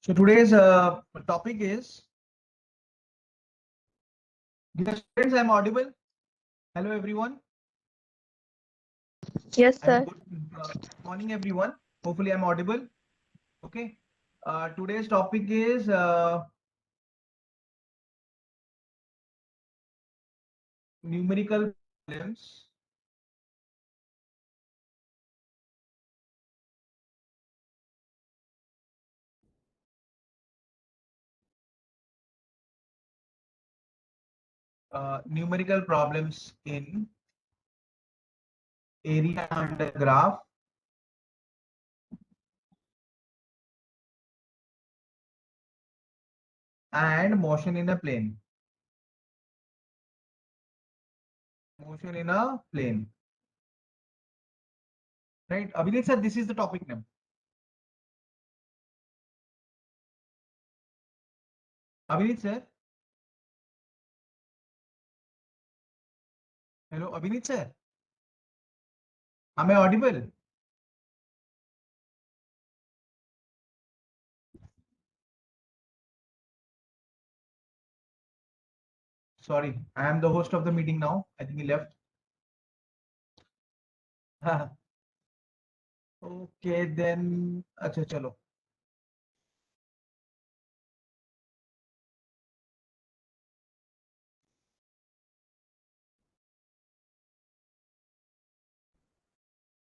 So today's topic is, dear students, I'm audible. Hello everyone. Yes, I'm sir. good. Morning everyone. Hopefully I'm audible. Okay. Today's topic is numerical problems. Numerical problems in area under graph and motion in a plane. Motion in a plane. Right. Abhinit sir, this is the topic name. Abhinit sir. Hello, Abhinit sir. Am I audible? Sorry, I am the host of the meeting now. I think he left. Okay, then. अच्छा चलो.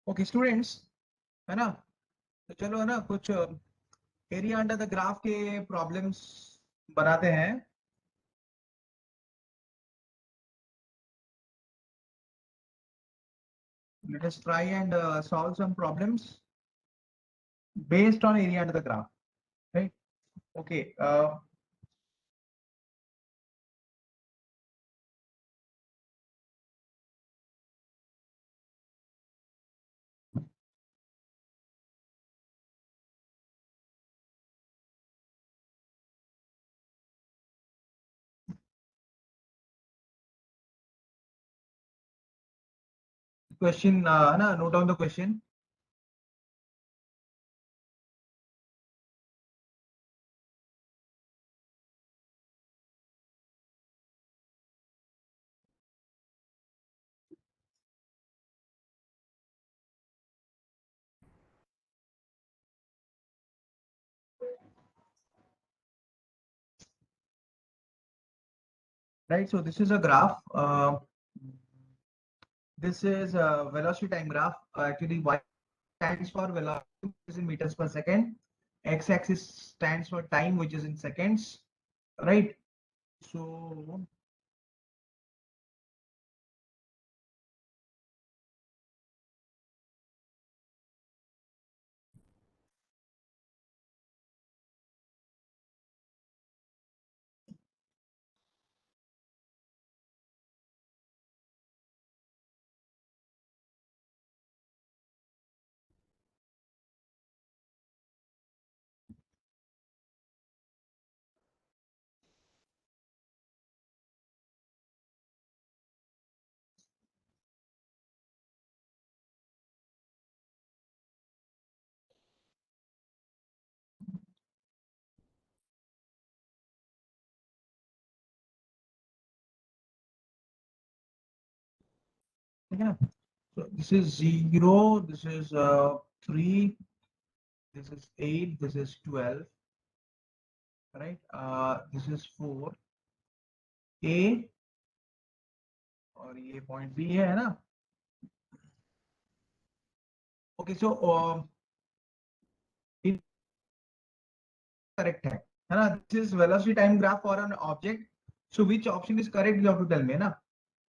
Okay students, है ना? तो चलो, है ना, कुछ area under the graph के प्रॉब्लम्स बनाते हैं. Let us try and solve some problems based on area under the graph, right? Okay. Question, है ना? Note down the question. Right, so this is a graph. This is a velocity time graph. Actually, y stands for velocity, which is in meters per second. X-axis stands for time, which is in seconds. Right. So yeah. So this is 0, this is 3, this is 8, this is 12, right? This is 4, A और ये point B है ना? Okay, so it correct है ना? This is velocity time graph for an object. So which option is correct? You have to tell me, ना?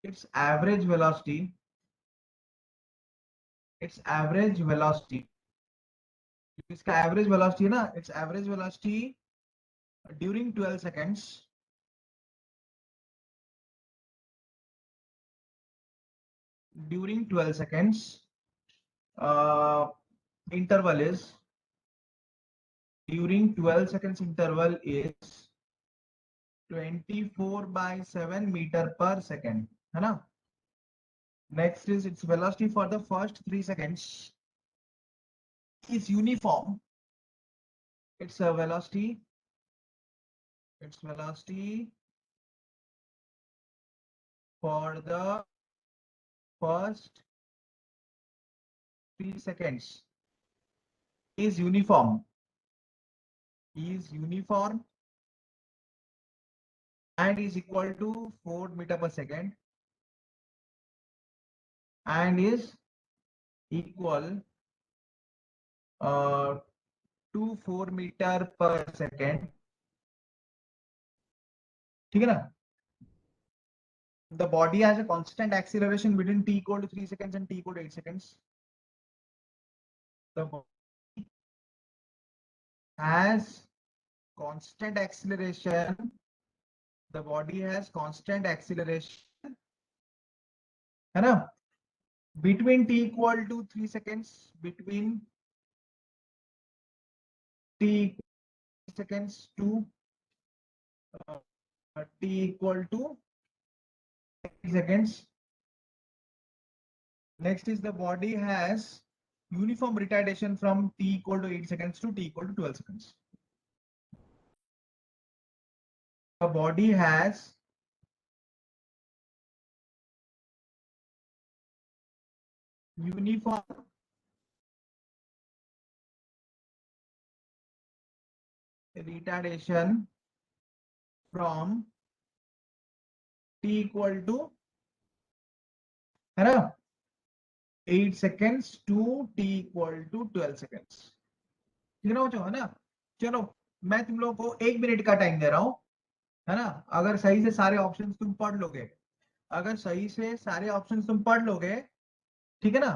It's average velocity. It's average velocity. इसका average velocity है ना? It's average velocity during 12 seconds. During 12 seconds, interval is, during 12 seconds interval is 24/7 meter per second, है ना? Next is its velocity for the first 3 seconds is uniform. its velocity for the first 3 seconds is uniform and is equal to 4 meter per second and is equal to 4 meter per second. ठीक है ना? The body has a constant acceleration between t equal to 3 seconds and t equal to 8 seconds. The body has constant acceleration. The body has constant acceleration, है ना? Between t equal to 3 seconds, between t seconds to t equal to 8 seconds. Next is the body has uniform retardation from t equal to 8 seconds to t equal to 12 seconds. The body has uniform retardation from t equal to, है ना, 8 seconds to t equal to 12 seconds. ठीक है ना बच्चों, है ना? चलो मैं तुम लोगों को 1 मिनट का टाइम दे रहा हूं, है ना? अगर सही से सारे ऑप्शंस तुम पढ़ लोगे, अगर सही से सारे ऑप्शंस तुम पढ़ लोगे, ठीक है ना,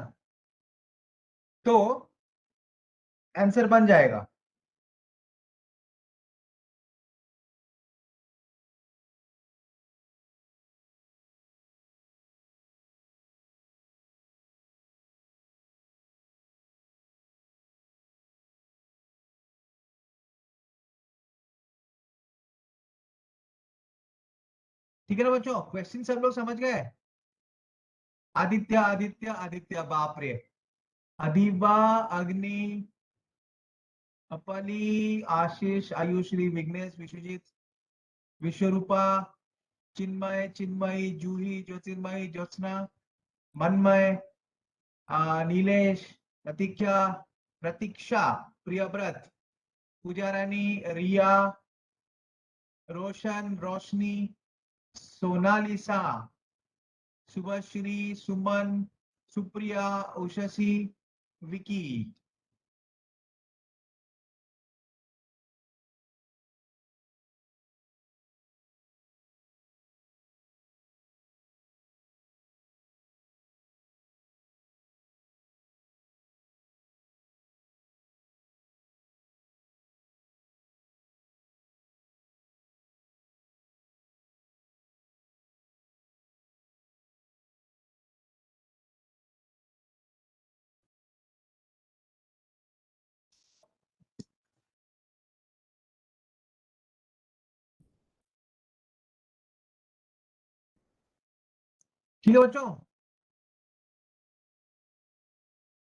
तो आंसर बन जाएगा. ठीक है ना बच्चों? क्वेश्चन सब लोग समझ गए? आदित्य आदित्य आदित्य, बाप रे. अधिवा, अग्नि, अपली, आशीष, आयुश्री, विघ्नेश, विश्वजीत, विश्वरूपा, चिन्मय, चिन्मयी, जूही, ज्योतिर्मयी, ज्योत्सना, मनमय, नीलेश, प्रतीक्षा, प्रतीक्षा, प्रियव्रत, पूजा रानी, रिया, रोशन, रोशनी, सोनालिसा, शुभश्री, सुमन, सुप्रिया, उषसी, विकी. ठीक है बच्चों?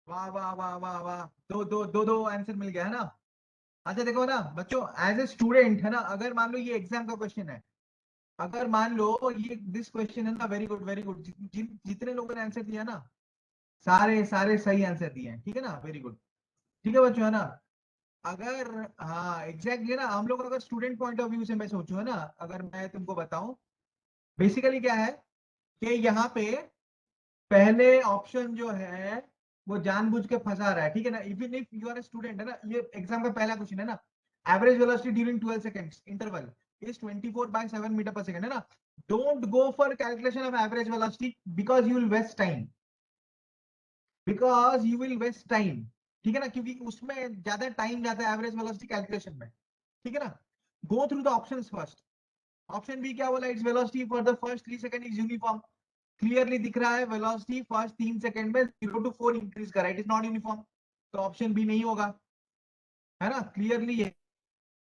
वाह वाह वाह वाह वाह, दो दो दो दो आंसर मिल गया, है ना? अच्छा देखो ना बच्चों, एज ए स्टूडेंट, है ना, अगर मान लो ये एग्जाम का क्वेश्चन है, अगर मान लो ये दिस क्वेश्चन है ना, वेरी गुड वेरी गुड, जितने लोगों ने आंसर दिया ना, सारे सारे सही आंसर दिए हैं, ठीक है ना, वेरी गुड. ठीक है बच्चों, है ना? अगर, हाँ एग्जैक्टली ना, हम लोग अगर स्टूडेंट पॉइंट ऑफ व्यू से मैं सोचूं, है ना, अगर मैं तुमको बताऊं, बेसिकली क्या है कि यहाँ पे पहले ऑप्शन जो है वो जानबूझ के फंसा रहा है, ठीक है ना? Even if you are a student, है ना, ये एग्जाम का पहला क्वेश्चन है ना, average velocity during 12 seconds interval is 24/7 meter per second, है ना? Don't go for calculation of average velocity because you will waste time, ठीक है ना, क्योंकि उसमें ज्यादा टाइम जाता है एवरेज वेलोसिटी कैलकुलेशन में, ठीक है ना? Go through the options first. Option B क्या बोला? It's velocity for the first 3 second is uniform. Clearly दिख रहा है वेलोसिटी फर्स्ट 3 सेकंड में 0 to 4 इंक्रीज कर रहा है, इट इज नॉट यूनिफॉर्म. तो ऑप्शन बी नहीं होगा, है ना? क्लियरली है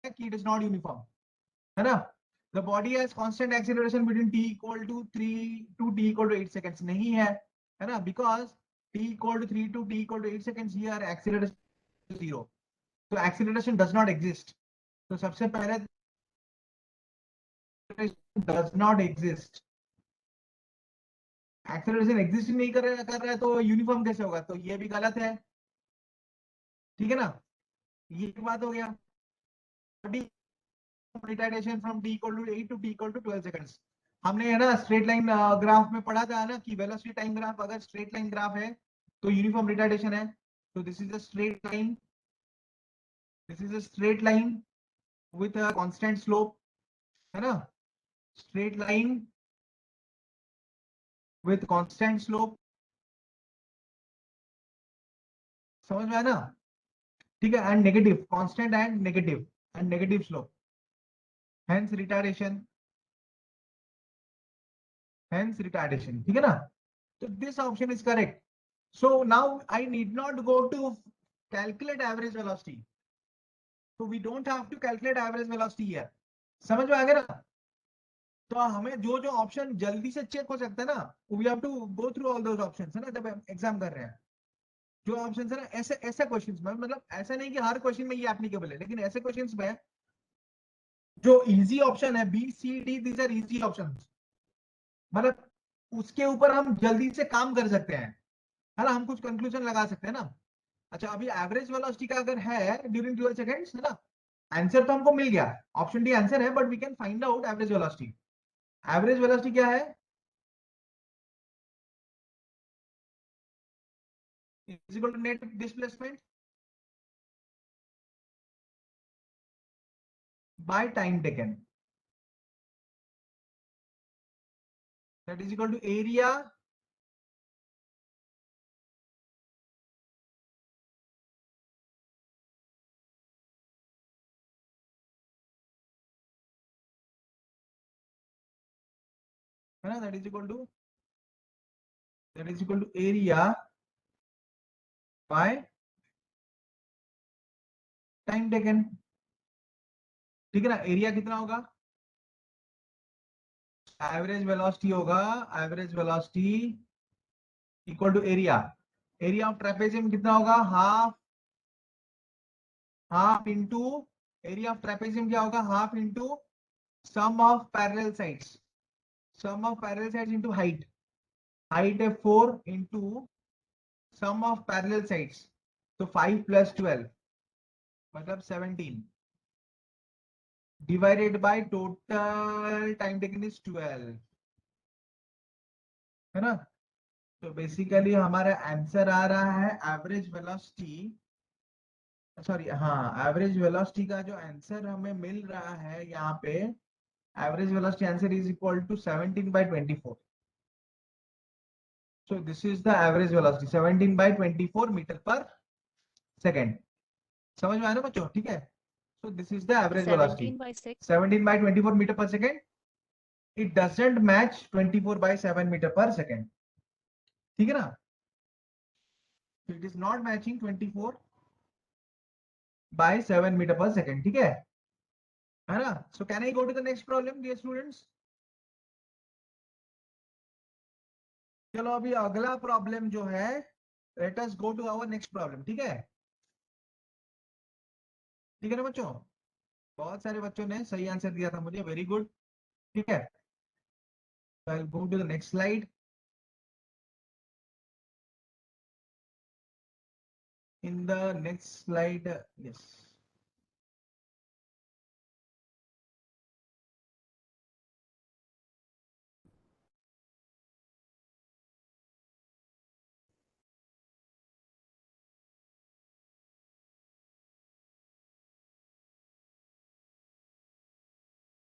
कि इट इज नॉट यूनिफॉर्म, है ना? The body has constant acceleration between t equal to 3 to t equal to 8 seconds, नहीं है ना? Because t equal to 3 to t equal to 8 seconds here acceleration 0. तो एक्सीलरेशन डज नॉट एग्जिस्ट। तो सबसे पहले does not exist, acceleration exist नहीं कर रहा है तो यूनिफॉर्म कैसे होगा? तो ये भी गलत है, ठीक है ना। ये एक बात हो गया। Retardation from T equal to 8 to T equal to 12 seconds. हमने है ना स्ट्रेट लाइन ग्राफ में पढ़ा था ना कि वेलोसिटी टाइम ग्राफ अगर स्ट्रेट लाइन ग्राफ है तो यूनिफॉर्म रिटार्डेशन है। तो this is a straight line, this is a straight line with a constant slope, है ना, straight line with constant slope, समझ में आया ना? ठीक है, and negative constant and negative slope, hence retardation, hence retardation, ठीक है ना। तो this option is correct. So now I need not go to calculate average velocity. So we don't have to calculate average velocity here. समझ में आ गया ना? तो हमें जो जो ऑप्शन जल्दी से चेक हो सकता है ना, we have to go through all those options, है ना, जब एग्जाम कर रहे हैं। जो ऑप्शंस है ना, ऐसे ऐसे क्वेश्चंस में, मतलब ऐसा नहीं कि हर क्वेश्चन में ये एप्लीकेबल है, लेकिन ऐसे क्वेश्चंस में जो इजी ऑप्शन है B C D, these are easy options, मतलब उसके ऊपर हम जल्दी से काम कर सकते हैं, है ना, हम कुछ कंक्लूजन लगा सकते हैं ना। अच्छा, अभी एवरेज वेलोसिटी का अगर है ड्यूरिंग 12 सेकंड्स, है ना, आंसर तो हमको मिल गया, ऑप्शन डी आंसर है, but we can find out average velocity. Average velocity क्या है? Is equal to net displacement by time taken, that is equal to area है ना, that is equal to area by time taken, ठीक है ना। Area कितना होगा? Average velocity होगा, average velocity equal to area, area of trapezium कितना होगा? Half, half into, area of trapezium क्या होगा? Half into sum of parallel sides, sum of parallel sides into height, height है 4 into sum of parallel sides, तो 5 plus 12 मतलब 17 divided by total time taken is 12, है ना। तो basically हमारा answer आ रहा है एवरेज वेलोसिटी, सॉरी हाँ, एवरेज वेलोसिटी का जो आंसर हमें मिल रहा है यहाँ पे, average velocity answer is equal to 17 by 24। So this is the average velocity 17 by 24 meter per second. समझ में आया ना बच्चों? ठीक है। So this is the average velocity. 17 by 6. 17 by 24 meter per second. It doesn't match 24 by 7 meter per second. ठीक है ना? So it is not matching 24 by 7 meter per second. ठीक है ना? So can I go to the next problem, dear students? चलो अभी अगला problem जो है, let us go to our next problem. ठीक है? ठीक है ना बच्चों? बहुत सारे बच्चों ने सही आंसर दिया था मुझे, वेरी गुड। ठीक है, so I'll go to the next slide. In the next slide, yes.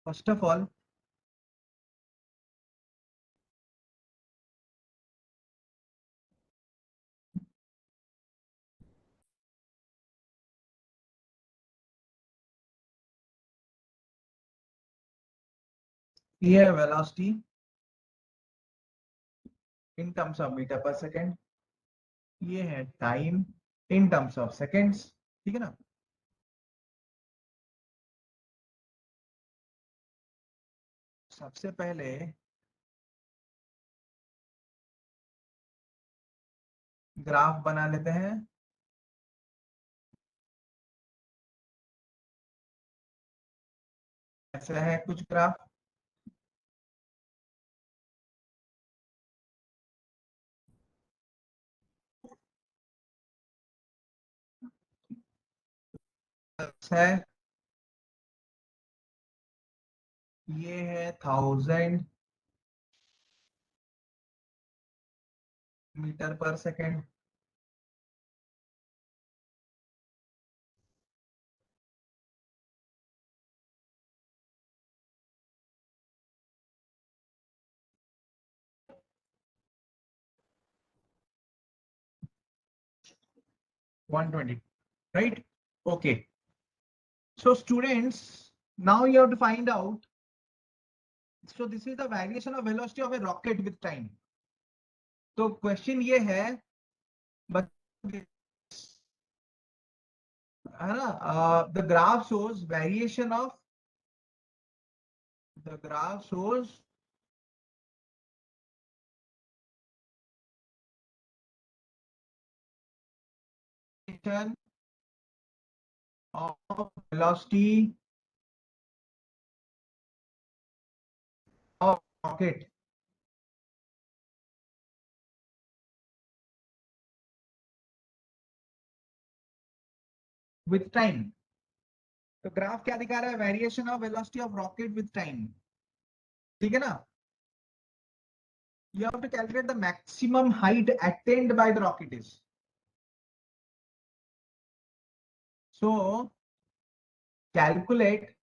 First of all, ये है velocity in terms of meter per second, ये है time in terms of seconds, ठीक है ना। सबसे पहले ग्राफ बना लेते हैं। ऐसा है कुछ ग्राफ। है, ये है 1000 metre per second. 120, right? Okay. So students, now you have to find out. So this is the variation of velocity of a rocket with time. तो क्वेश्चन ये है, है ना, the graph shows variation of, the graph shows of velocity of rocket with time। तो graph क्या दिखा रहा है? Variation of velocity of rocket with time. ठीक है ना? You have to calculate the maximum height attained by the rocket is. So calculate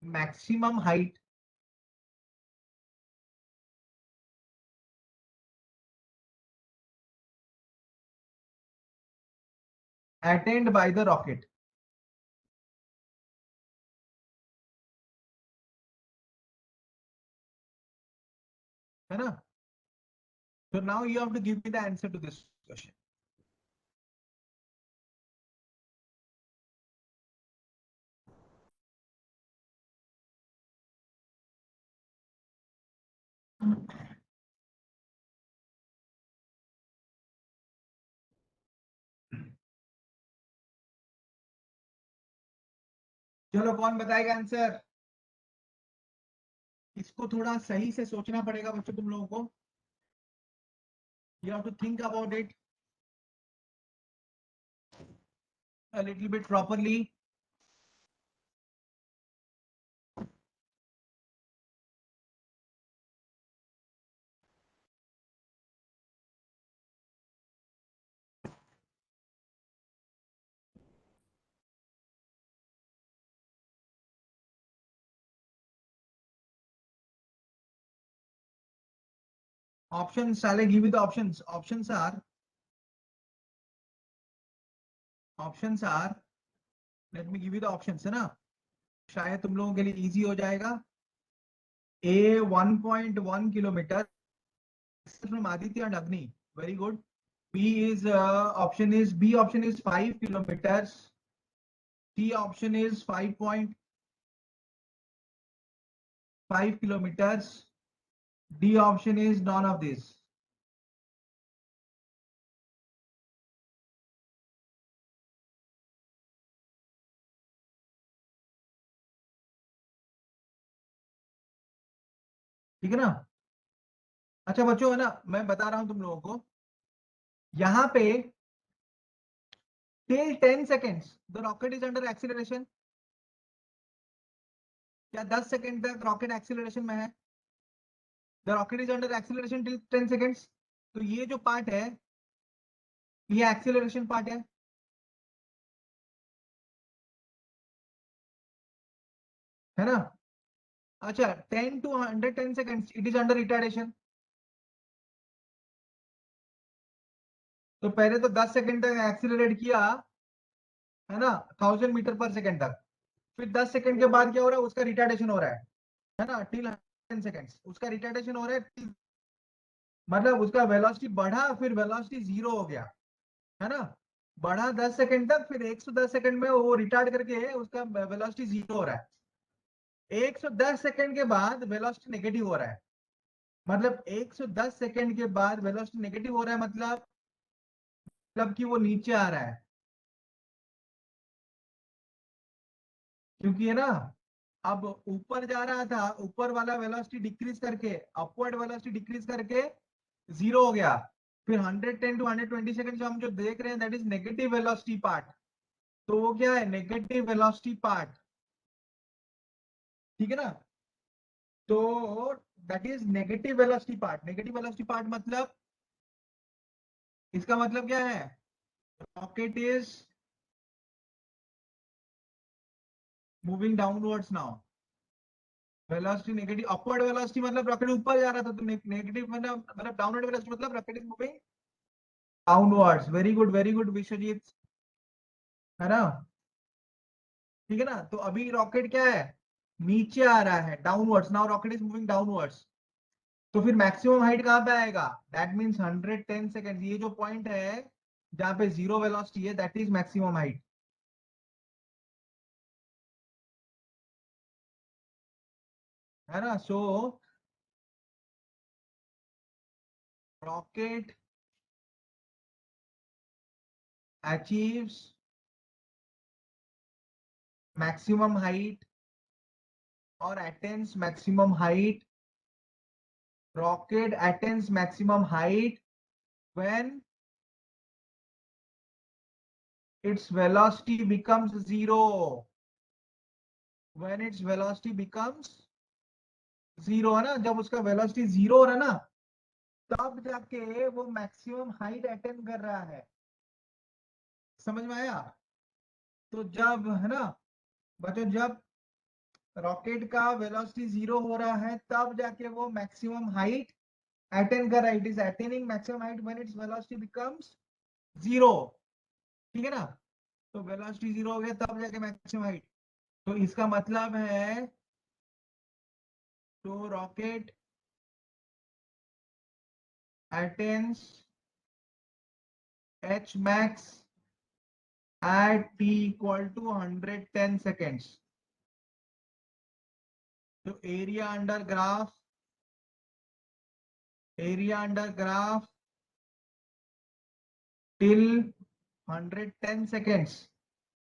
maximum height attained by the rocket, है ना? So now you have to give me the answer to this question. चलो कौन बताएगा answer? इसको थोड़ा सही से सोचना पड़ेगा बच्चों तुम लोगों को। You have to think about it a little bit properly. Options, shall I give you the options? Options are, let me give you the options, है ना? शायद तुम लोगों के लिए इजी हो जाएगा। A 1.1 kilometer from Aditya and Agni. Very good. B option is 5 kilometers. C option is 5.5 kilometers. D option is none of this. ठीक है ना? अच्छा बच्चों, है ना, मैं बता रहा हूं तुम लोगों को, यहां पे till 10 seconds the rocket is under acceleration। क्या 10 सेकंड तक रॉकेट एक्सीलरेशन में है? The rocket is under acceleration till 10 seconds. तो ये जो पार्ट है, ये एक्सीलरेशन पार्ट है ना? अच्छा, 10 to 110 seconds it is under retardation. तो पहले तो 10 सेकंड तक एक्सीलरेट किया, है ना, 1000 मीटर पर सेकंड तक। फिर 10 सेकंड के बाद क्या हो रहा है? उसका रिटार्डेशन हो रहा है ना, टिल 10 सेकंड्स उसका रिटार्डेशन हो रहा है। मतलब उसका वेलोसिटी बढ़ा, फिर वेलोसिटी जीरो हो गया, है ना? बढ़ा 10 सेकंड तक, फिर 110 सेकंड में वो रिटार्ड करके उसका वेलोसिटी जीरो हो रहा है। 110 सेकंड के बाद वेलोसिटी नेगेटिव हो रहा है। मतलब 110 सेकंड के बाद वेलोसिटी नेगेटिव हो रहा है, मतलब कि वो नीचे आ रहा है। क्योंकि है ना, अब ऊपर जा रहा था, ऊपर वाला वेलोसिटी डिक्रीज करके, अपवर्ड वेलोसिटी डिक्रीज करके जीरो हो गया। फिर 110 टू 120 सेकंड हम जो देख रहे हैं that is negative velocity part. तो वो क्या है, नेगेटिव वेलोसिटी पार्ट, ठीक है ना। तो that is negative velocity part. Negative velocity part मतलब, इसका मतलब क्या है, rocket is moving downwards now. Velocity negative, upward velocity मतलब रॉकेट ऊपर जा रहा था, तो नेगेटिव मतलब डाउनवर्ड वेलोसिटी मतलब rocket is moving downwards. Very good Vishwajeet, है ना। ठीक है ना। तो अभी रॉकेट क्या है, नीचे आ रहा है, downwards, now rocket is moving downwards. तो फिर मैक्सिमम हाइट कहां पे आएगा, दैट मींस 110 सेकेंड। ये जो पॉइंट है जहां पे जीरो वेलोसिटी है दैट इज मैक्सिमम हाइट, है ना। सो रॉकेट अचीव्स मैक्सिमम हाइट और attains maximum height, rocket attains maximum height when its velocity becomes zero, when its velocity becomes zero, है ना। जब उसका वेलोसिटी जीरो हो रहा है ना, तब जाके वो मैक्सिमम हाइट अटेन कर रहा है। समझ में आया। तो जब, है ना बच्चों, जब रॉकेट का वेलोसिटी जीरो हो रहा है तब जाके वो मैक्सिमम हाइट अटेन कर रहा है। It is attaining maximum height when its velocity becomes zero, ठीक है ना। तो वेलोसिटी जीरो हो गया तब जाके मैक्सिमम हाइट। तो इसका मतलब है, तो rocket attains H max at T equal to 110 seconds. तो area under graph till 110 seconds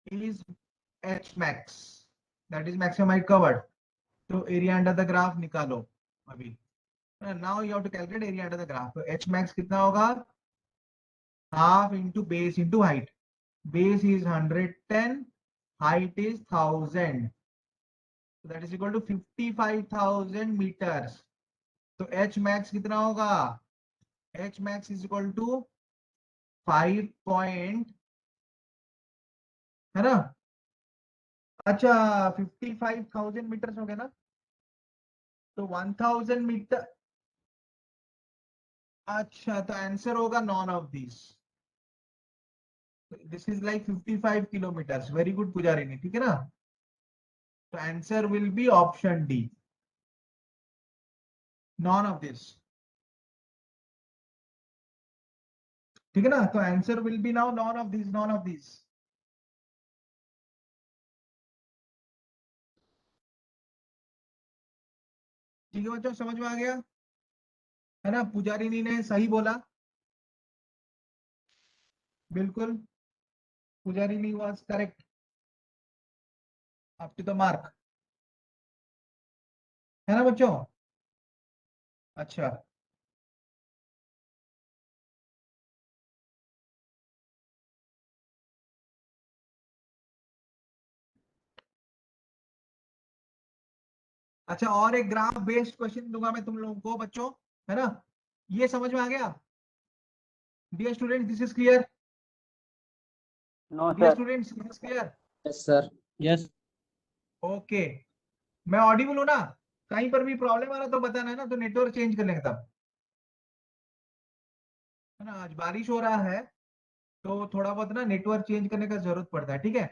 is h max, that is maximum height covered। तो एरिया अंडर द ग्राफ निकालो अभी। Now you have to calculate area under the graph. तो H max कितना होगा, half into base into height. Base is 110, height is 1000, so that is equal to 55,000 meters। तो h max कितना होगा, h max is equal to 5 point, है ना। अच्छा, 55,000 metres हो गया ना। तो 1000 मीटर, अच्छा तो आंसर होगा none of this. This is like 55 kilometres. Very good पुजारी, ठीक है ना। तो answer will be option D, none of this, ठीक है ना। तो answer will be now none of this, none of this. ठीक है बच्चों, समझ में आ गया, है ना। पुजारिनी ने सही बोला, बिल्कुल। Pujarini was correct, up to the mark, है ना बच्चों। अच्छा, अच्छा और एक ग्राफ बेस्ड क्वेश्चन दूंगा मैं तुम लोगों को बच्चों, है ना। ये समझ में आ गया, dear student, this is clear. No dear sir. Students, this is clear. Yes sir. Yes. Okay, मैं ऑडिबल हूं ना। कहीं पर भी प्रॉब्लम आ रहा तो बताना, है ना, तो नेटवर्क चेंज कर लेंगे तब, है ना। आज बारिश हो रहा है तो थोड़ा बहुत ना नेटवर्क चेंज करने का जरूरत पड़ता है, ठीक है।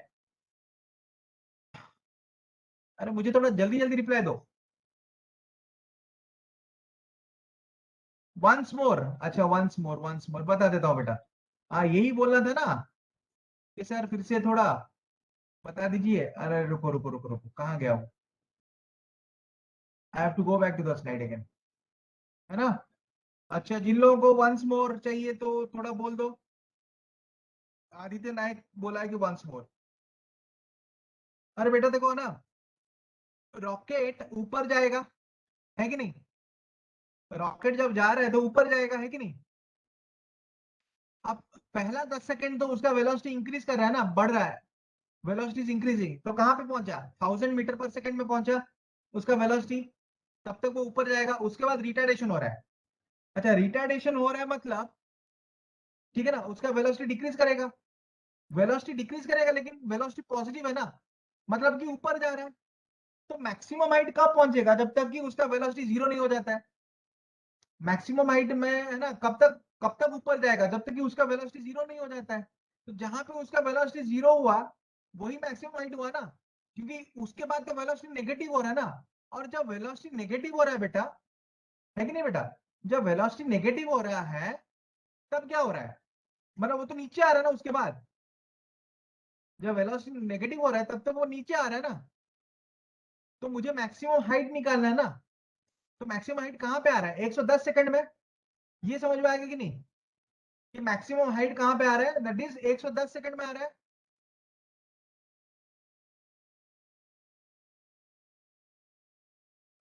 अरे मुझे थोड़ा जल्दी जल्दी रिप्लाई दो। वंस मोर, अच्छा वंस मोर बता देता हूँ बेटा। हाँ यही बोलना था ना कि सर फिर से थोड़ा बता दीजिए। अरे रुको रुको रुको रुको, कहाँ गया हूँ। I have to go back to the slide again, है ना। अच्छा, जिन लोगों को वंस मोर चाहिए तो थोड़ा बोल दो। आदित्य नायक बोला है कि वंस मोर। अरे बेटा देखो ना, रॉकेट ऊपर जाएगा, है कि नहीं? रॉकेट जब जा रहा है तो ऊपर जाएगा, है कि नहीं? अब पहला 10 सेकंड तो उसका वेलोसिटी इंक्रीज कर रहा है ना, बढ़ रहा है, वेलोसिटी इज इंक्रीजिंग, तो कहां पे पहुंचा? 1000 मीटर पर सेकंड में पहुंचा उसका वेलोसिटी। तब तक वो ऊपर जाएगा, उसके बाद रिटार्डेशन हो रहा है। अच्छा, रिटार्डेशन हो रहा है मतलब, ठीक है ना, उसका वेलोसिटी डिक्रीज करेगा, वेलोसिटी डिक्रीज करेगा, लेकिन वेलोसिटी पॉजिटिव है ना, मतलब कि ऊपर जा रहा है। तो मैक्सिमम हाइट कब पहुंचेगा? जब तक कि उसका वेलोसिटी जीरो नहीं हो जाता है। मैक्सिमम हाइट में है ना, कब तक ऊपर जाएगा? जब तक कि उसका वेलोसिटी जीरो नहीं हो जाता है। तो जहां पे उसका वेलोसिटी जीरो हुआ, वही मैक्सिमम हाइट हुआ ना, क्योंकि उसके बाद तो वेलोसिटी नेगेटिव हो रहा है ना। और जब वेलोसिटी नेगेटिव हो रहा है बेटा, है कि नहीं बेटा, जब वेलोसिटी नेगेटिव हो रहा है, तब क्या हो रहा है? मतलब वो तो नीचे आ रहा है ना उसके बाद। जब वेलोसिटी नेगेटिव हो रहा है तब तक वो नीचे आ रहा है ना। तो मुझे मैक्सिमम हाइट निकालना है ना। तो मैक्सिमम हाइट कहां पे आ रहा है? 110 सेकंड में। ये समझ में आएगा कि नहीं, कि मैक्सिमम हाइट कहां पे आ रहा है? दैट इज 110 सेकंड में आ रहा है।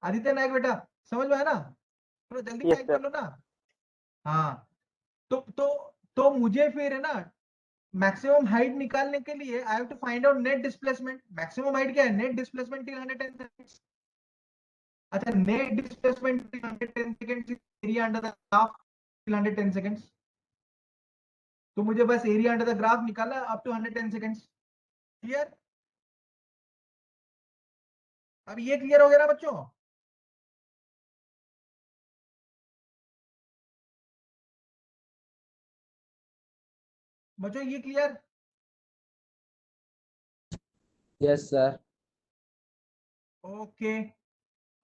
आदित्य नायक बेटा, समझ में आया ना? थोड़ा जल्दी Yes, टाइप कर sir. लो ना। हाँ, तो मुझे फिर है ना, मैक्सिमम हाइट निकालने के लिए I have to find out net displacement. Maximum height क्या है? Net displacement till 110 seconds. अच्छा, net displacement till 110 seconds, area under the graph till 110 seconds. तो मुझे बस एरिया अंडर द ग्राफ निकाला अप टू 110 सेकंड्स। क्लियर? अब ये clear हो गया ना बच्चों? बच्चों ये क्लियर? Yes, sir. ओके।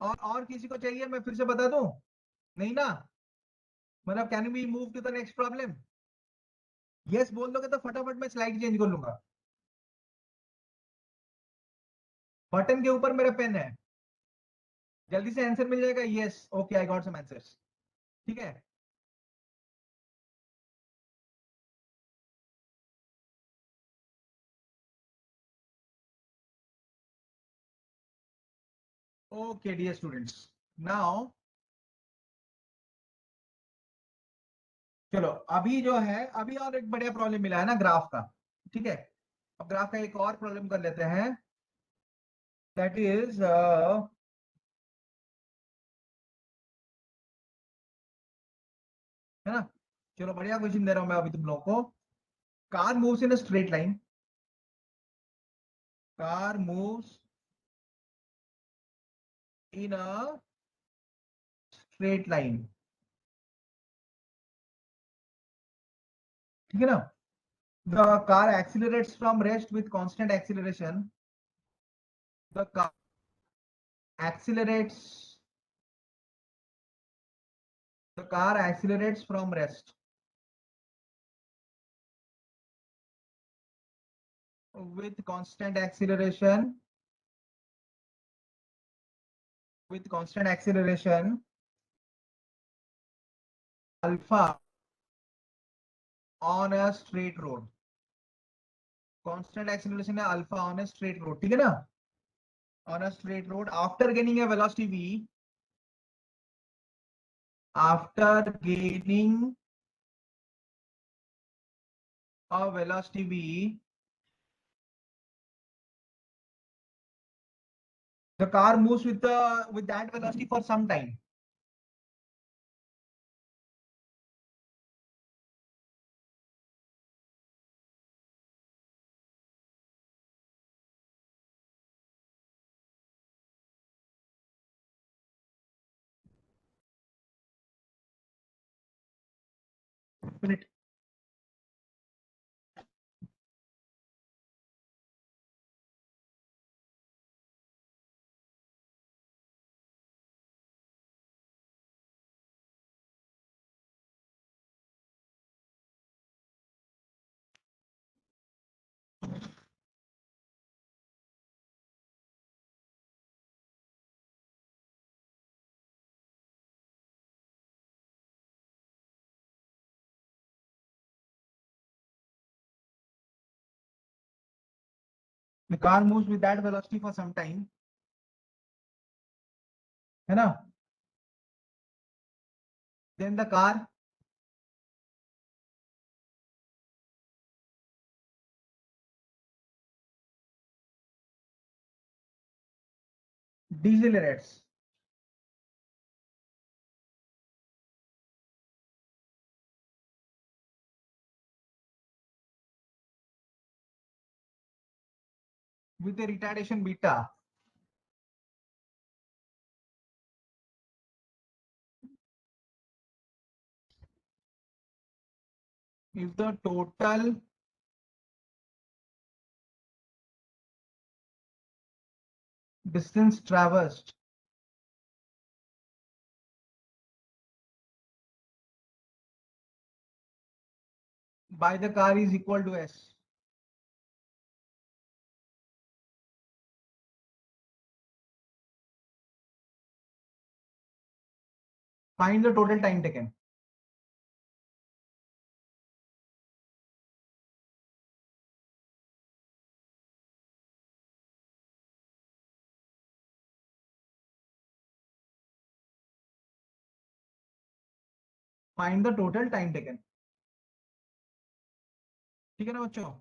और किसी को चाहिए मैं फिर से बता दूं? नहीं ना? मतलब can we move to the next problem? Yes बोल दोगे तो फटाफट मैं स्लाइड चेंज कर लूंगा। बटन के ऊपर मेरा पेन है, जल्दी से आंसर मिल जाएगा। Yes, okay, I got some answers. ठीक है। ओके डियर स्टूडेंट्स, नाउ चलो अभी जो है, अभी और एक बढ़िया प्रॉब्लम मिला है ना ग्राफ का। ठीक है, अब ग्राफ का एक और प्रॉब्लम कर लेते हैं। दैट इज है ना, चलो बढ़िया क्वेश्चन दे रहा हूं मैं अभी तुम लोगों को। Car moves in a straight line, car moves in a straight line, ठीक है ना? The car accelerates from rest with constant acceleration, the car accelerates the car accelerates from rest with constant acceleration, with constant acceleration alpha on a straight road। constant acceleration है alpha on a straight road, ठीक है ना? on a straight road after gaining a velocity v, after gaining a velocity v, the car moves with that velocity for some time। Minute. the car moves with that velocity for some time, है ना? Then the car decelerates. With a retardation beta. If the total distance traversed by the car is equal to s, find the total time taken. Find the total time taken. ठीक है ना बच्चों?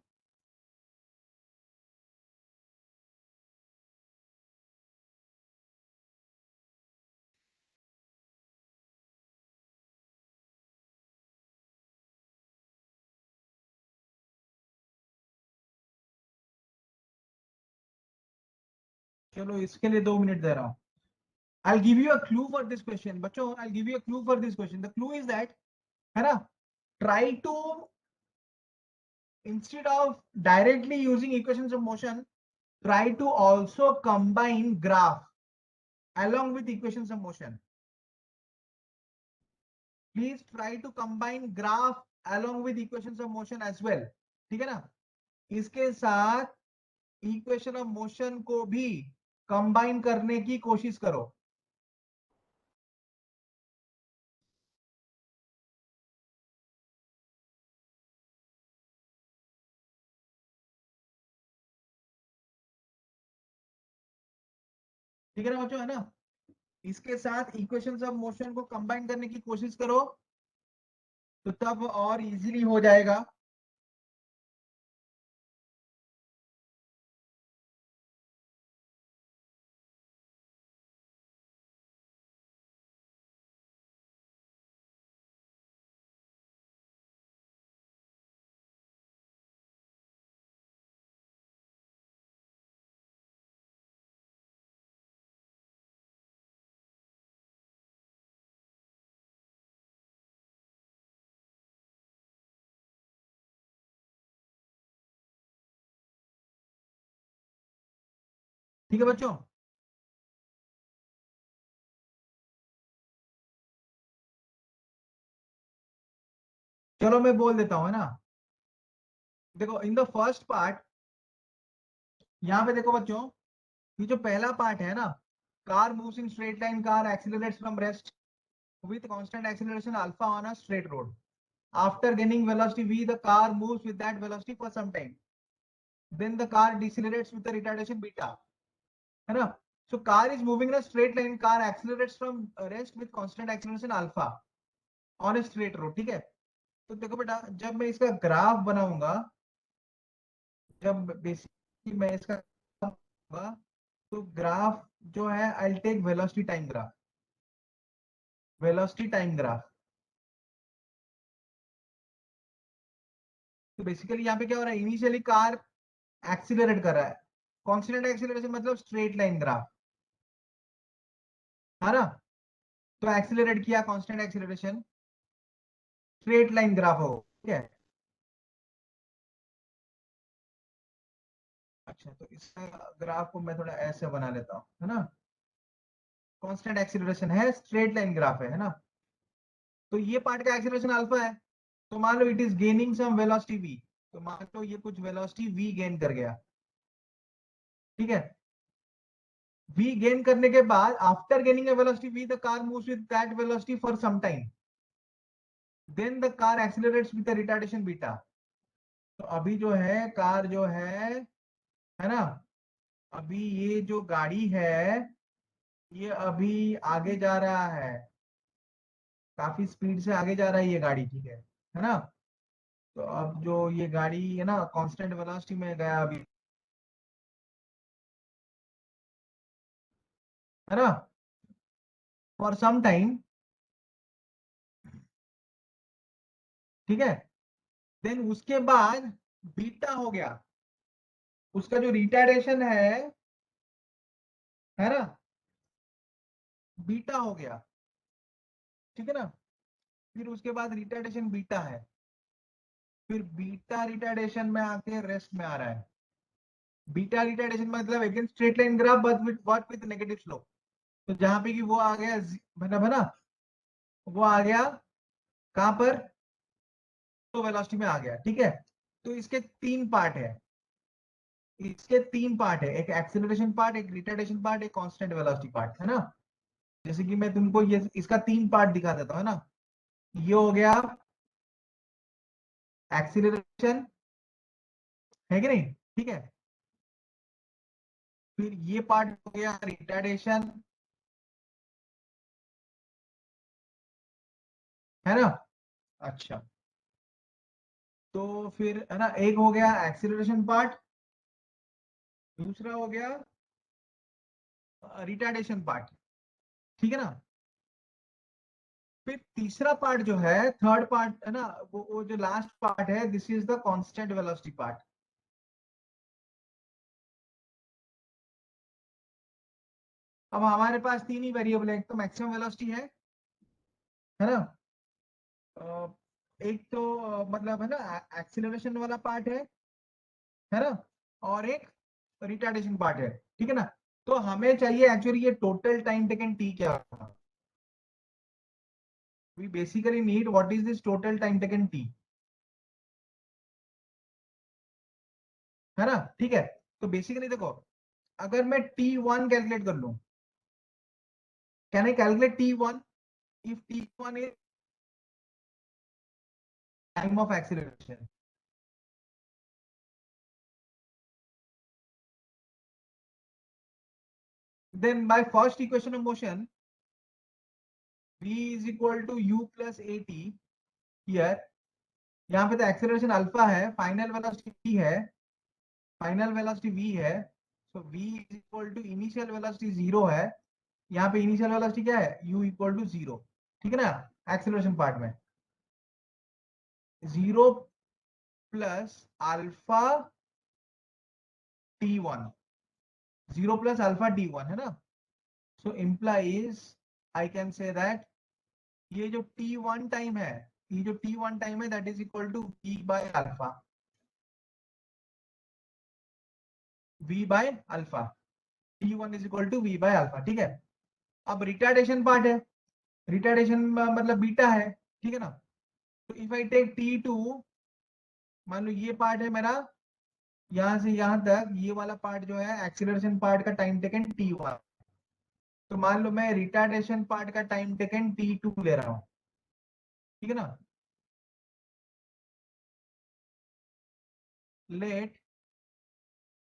चलो इसके लिए 2 minute दे रहा हूं. I'll give you a clue for this question. बच्चों, I'll give you a clue for this question. The clue is that, है ना? Try to, instead of directly using equations of motion, try to also combine graph along with equations of motion. Please try to combine graph along with equations of motion as well. ठीक है ना? इसके साथ equation of motion को भी combine करने की कोशिश करो. ठीक है ना बच्चों, है ना? इसके साथ इक्वेशंस ऑफ मोशन को कंबाइन करने की कोशिश करो, तो तब और इजीली हो जाएगा. ठीक है बच्चों? चलो मैं बोल देता हूं, है ना? देखो, इन द फर्स्ट पार्ट, यहां पे देखो बच्चों, ये जो पहला पार्ट है ना, car moves in straight line, car accelerates from rest with constant acceleration alpha on a straight road. After gaining velocity v, the car moves with that velocity for some time. Then the car decelerates with the retardation beta. है ना? So car is moving in a straight line. Car accelerates from rest with constant acceleration alpha on a straight road. ठीक है? तो देखो बेटा, जब मैं इसका ग्राफ बनाऊंगा, जब बेसिकली मैं इसका बनाऊंगा, तो ग्राफ जो है, I will take velocity time graph. Velocity time graph. तो बेसिकली यहाँ पे क्या हो रहा है, इनिशियली कार एक्सीलरेट कर रहा है. कांस्टेंट एक्सीलरेशन मतलब स्ट्रेट लाइन ग्राफ, है ना? तो एक्सीलरेट किया, constant acceleration, straight line graph हो. ठीक है? अच्छा, तो इस ग्राफ को मैं थोड़ा ऐसे बना लेता हूँ, है ना? कांस्टेंट एक्सीलरेशन है, स्ट्रेट लाइन ग्राफ है ना? तो ये पार्ट का एक्सीलरेशन अल्फा है. तो मान लो it is gaining some velocity v. तो मान लो ये कुछ वेलोसिटी v गेन कर गया. ठीक है? v गेन करने के बाद, after gaining a velocity v, the car moves with that velocity for some time. Then the car accelerates with a retardation beta. तो अभी जो है, कार जो है है ना। अभी ये जो गाड़ी है ये अभी आगे जा रहा है, काफी स्पीड से आगे जा रहा है ये गाड़ी, ठीक है ना। तो अब जो ये गाड़ी है ना कांस्टेंट वेलोसिटी में गया अभी, है ना, फॉर सम टाइम, ठीक है। देन उसके बाद बीटा हो गया, उसका जो रिटार्डेशन है ना, बीटा हो गया, ठीक है ना। फिर उसके बाद रिटार्डेशन बीटा है, फिर बीटा रिटार्डेशन में आके रेस्ट में आ रहा है। बीटा रिटार्डेशन मतलब again straight line graph but with negative slope. तो जहां पे कि वो आ गया मतलब है ना, वो आ गया कहां पर, तो वेलोसिटी में आ गया, ठीक है। तो इसके तीन पार्ट है, इसके तीन पार्ट है, एक एक्सेलरेशन पार्ट, एक रिटार्डेशन पार्ट, एक कांस्टेंट वेलोसिटी पार्ट, है ना। जैसे कि मैं तुमको ये इसका तीन पार्ट दिखा देता हूँ, है ना। ये हो गया एक्सीलरेशन, है कि नहीं, ठीक है। फिर ये पार्ट हो गया रिटार्डेशन, है ना। अच्छा, तो फिर है ना, एक हो गया एक्सीलरेशन पार्ट, दूसरा हो गया रिटार्डेशन पार्ट, ठीक है ना। फिर तीसरा पार्ट जो है, थर्ड पार्ट है ना, वो जो लास्ट पार्ट है, this is the constant velocity part. अब हमारे पास तीन ही वेरिएबल है, एक तो मैक्सिमम वेलोसिटी है ना। अ, एक तो मतलब है ना एक्सीलरेशन वाला पार्ट है ना, और एक रिटार्डेशन पार्ट है, ठीक है ना। तो हमें चाहिए एक्चुअली ये टोटल टाइम टेकन टी क्या होगा। We basically need what is this total time taken T, है ना, ठीक है। तो बेसिकली देखो, अगर मैं T1 कैलकुलेट कर लूं, can I calculate T1 if T1 is time of acceleration. Then by first equation of motion v is equal to u plus A T, here यहाँ पे तो एक्सेलरेशन अल्फा है, फाइनल वेलोसिटी v है, final velocity v है। So v is equal to initial velocity zero है, यहाँ पे initial velocity क्या है, u इक्वल टू जीरो, ठीक है ना। एक्सेलरेशन पार्ट में zero plus alpha t1, zero plus alpha t1, है ना। सो implies I can say that ये जो t1 टाइम है, ये जो t1 टाइम है that is equal to v by alpha, v by alpha, t1 is equal to v by alpha, ठीक है। अब रिटार्डेशन पार्ट है, रिटार्डेशन मतलब बीटा है, ठीक है ना। तो इफ आई टेक t2, मान लो ये पार्ट है मेरा, यहां से यहां तक ये वाला पार्ट जो है एक्सीलरेशन पार्ट का टाइम टेकन t1, तो मान लो मैं रिटार्डेशन पार्ट का टाइम टेकन t2 ले रहा हूं, ठीक है ना। Let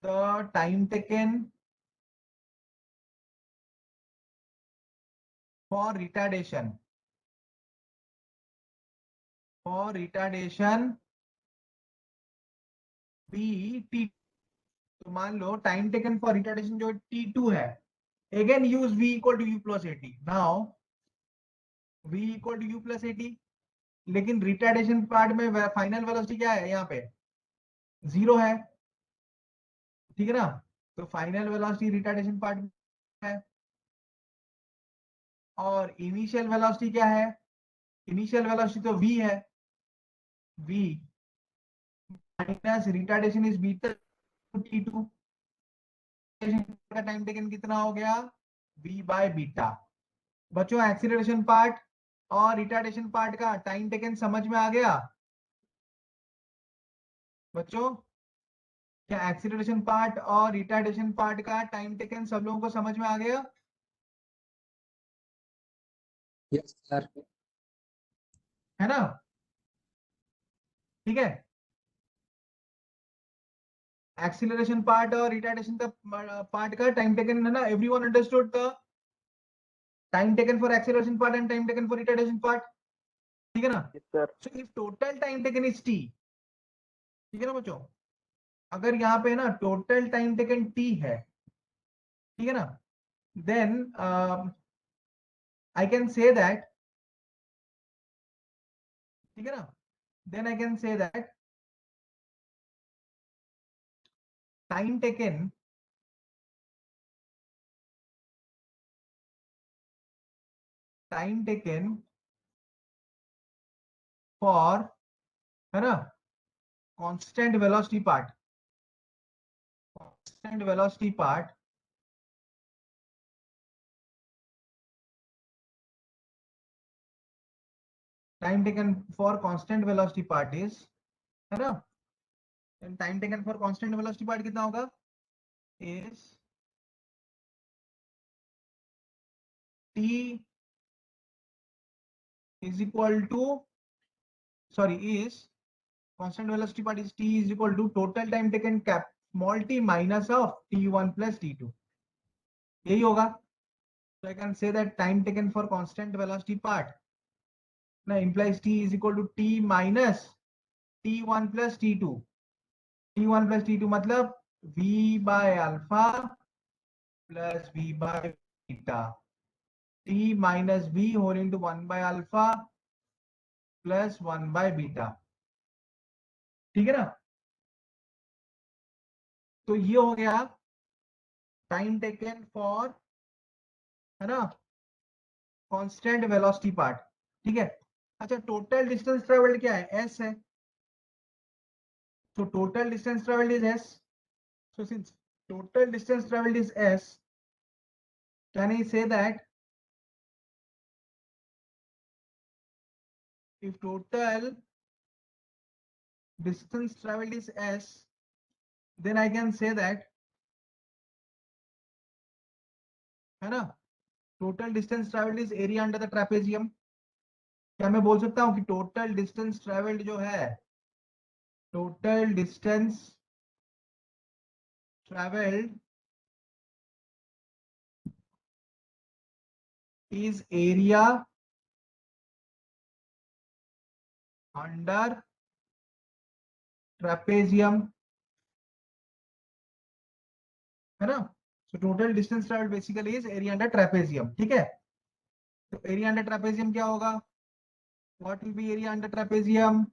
the time taken for retardation, for retardation be T, तो मान लो टाइम टेकन फॉर रिटार्डेशन जो t2 है, again use v equal to u plus A T, now v equal to u plus A T, लेकिन रिटार्डेशन पार्ट में final velocity क्या है यहाँ पे, जीरो है, ठीक है ना। तो फाइनल वेलोसिटी रिटार्डेशन पार्ट में है, और इनिशियल वेलोसिटी क्या है, इनिशियल वेलोसिटी तो v है, v minus retardation is beta t2, का टाइम टेकन कितना हो गया, v बाय बीटा। बच्चों एक्सीलरेशन पार्ट और रिटार्डेशन पार्ट का टाइम टेकन समझ में आ गया बच्चों, क्या एक्सीलरेशन पार्ट और रिटार्डेशन पार्ट का टाइम टेकन सब लोगों को समझ में आ गया, Yes, sir. है ना, ठीक है। एक्सीलरेशन पार्ट और रिटार्डेशन का पार्ट का टाइम टेकन है ना, everyone understood the time taken for acceleration part and time taken for retardation part, ठीक है ना? Yes, sir. So if total time taken is T, ठीक है ना बच्चों, अगर यहाँ पे ना टोटल टाइम टेकन टी है, ठीक है ना, then I can say that, ठीक है ना, then I can say that time taken for, है ना, constant velocity part, constant velocity part, time taken for constant velocity part is, है ना, time taken for constant velocity part कितना होगा, is t is equal to, sorry, is constant velocity part is t is equal to total time taken cap small t minus of t1 plus t2, यही होगा. So I can say that time taken for constant velocity part now implies t is equal to t minus t1 plus t2, t1 plus t2 मतलब v by alpha plus v by beta, t minus v whole into 1 by alpha plus 1 by beta, ठीक है ना? तो ये हो गया time taken for, है ना, कांस्टेंट वेलोसिटी पार्ट, ठीक है. अच्छा, टोटल डिस्टेंस ट्रेवल्ड क्या है, s है. तो total distance travelled is s. So since total distance travelled is s, can I say that if total distance traveled is s, then I can say that, है ना, total distance traveled is area under the trapezium. क्या मैं बोल सकता हूँ कि total distance travelled जो है, total distance travelled is area under trapezium, है ना. So total distance travelled basically is area under trapezium, ठीक है. तो एरिया अंडर ट्रेपेजियम क्या होगा, what will be area under trapezium,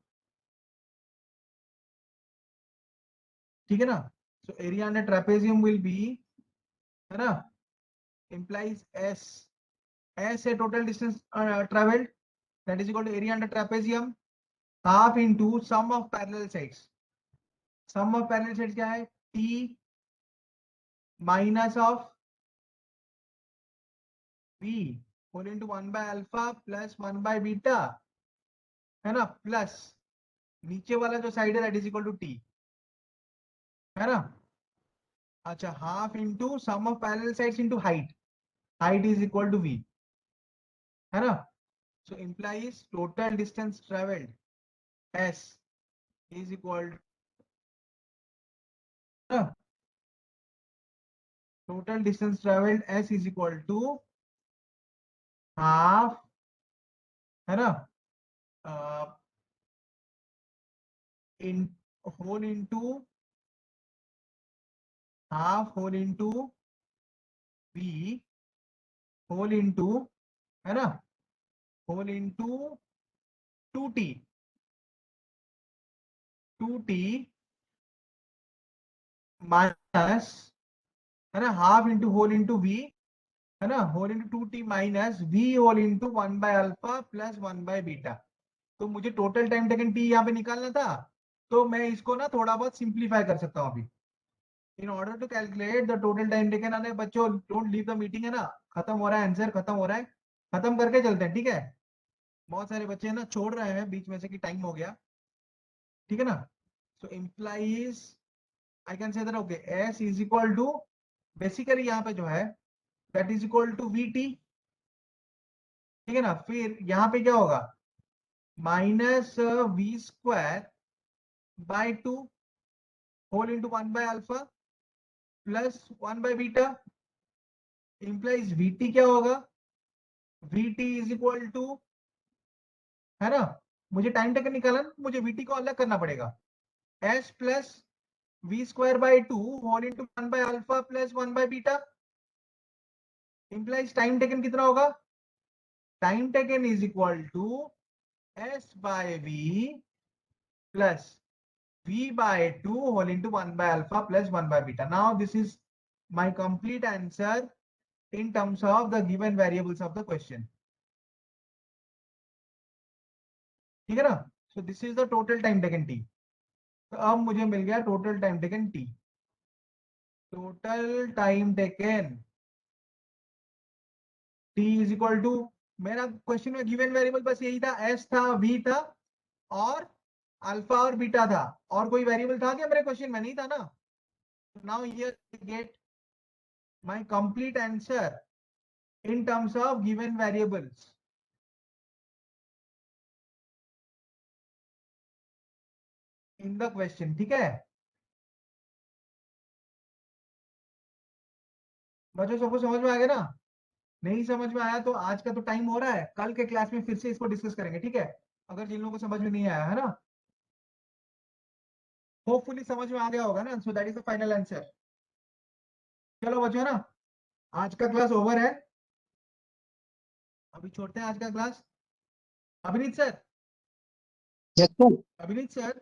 ठीक है ना. So area under trapezium will be, है ना, implies s, s है total distance travelled, that is equal to area under trapezium half into sum of parallel sides. Sum of parallel sides क्या है, t minus of v whole into 1 by alpha plus 1 by beta, है ना, plus नीचे वाला जो side है that is equal to t, है ना. अच्छा, half into sum of parallel sides into height, height is equal to v, है ना. So implies total distance travelled s is equal to, total distance traveled s is equal to half, है ना, in whole into half whole into v whole into, है ना, whole into 2t, 2t minus, है ना, half into whole into v, है ना, whole into 2t minus v whole into 1 by alpha plus 1 by beta. तो मुझे total time taken t यहाँ पे निकालना था, तो मैं इसको ना थोड़ा बहुत सिंप्लीफाई कर सकता हूँ अभी. In order to calculate the total time taken, अरे बच्चों डोंट लीव द मीटिंग, है ना, खत्म हो रहा है, आंसर खत्म हो रहा है, खत्म करके चलते हैं, ठीक है. बहुत सारे बच्चे ना छोड़ रहे हैं बीच में से कि टाइम हो गया, ठीक है ना. So implies I can say that okay s is equal to, basically यहाँ पे जो है that is equal to vt, ठीक है ना. फिर यहाँ पे क्या होगा, minus v square by 2 whole into 1 by alpha plus 1 by beta implies VT क्या होगा, VT इज इक्वल टू, है ना, मुझे टाइम टेकन निकालना, मुझे VT को अलग करना पड़ेगा, S plus V square by 2 whole into 1 by alpha plus 1 by beta implies time taken कितना होगा, time taken is equal to S by V plus V by 2 whole into 1 by alpha plus 1 by beta. Now this is my complete answer in terms of the given variables of the question. ठीक है ना? So this is the total time taken T. तो अब मुझे मिल गया total time taken T. Total time taken T is equal to, मेरा question में given variable बस यही था, S था, V था और अल्फा और बीटा था, और कोई वेरिएबल था क्या मेरे क्वेश्चन में? नहीं था ना. Now here I get my complete answer in terms of given variables in the question. ठीक है बच्चों, सबको समझ में आ गया ना? नहीं समझ में आया तो आज का तो टाइम हो रहा है, कल के क्लास में फिर से इसको डिस्कस करेंगे, ठीक है? अगर जिन लोगों को समझ में नहीं आया है ना, होपफुली समझ में आ गया होगा ना. So that is the final answer. चलो बच्चों ना, आज का क्लास ओवर है, अभी छोड़ते हैं आज का क्लास. अभिनीत सर, Yes, sir. अभिनीत सर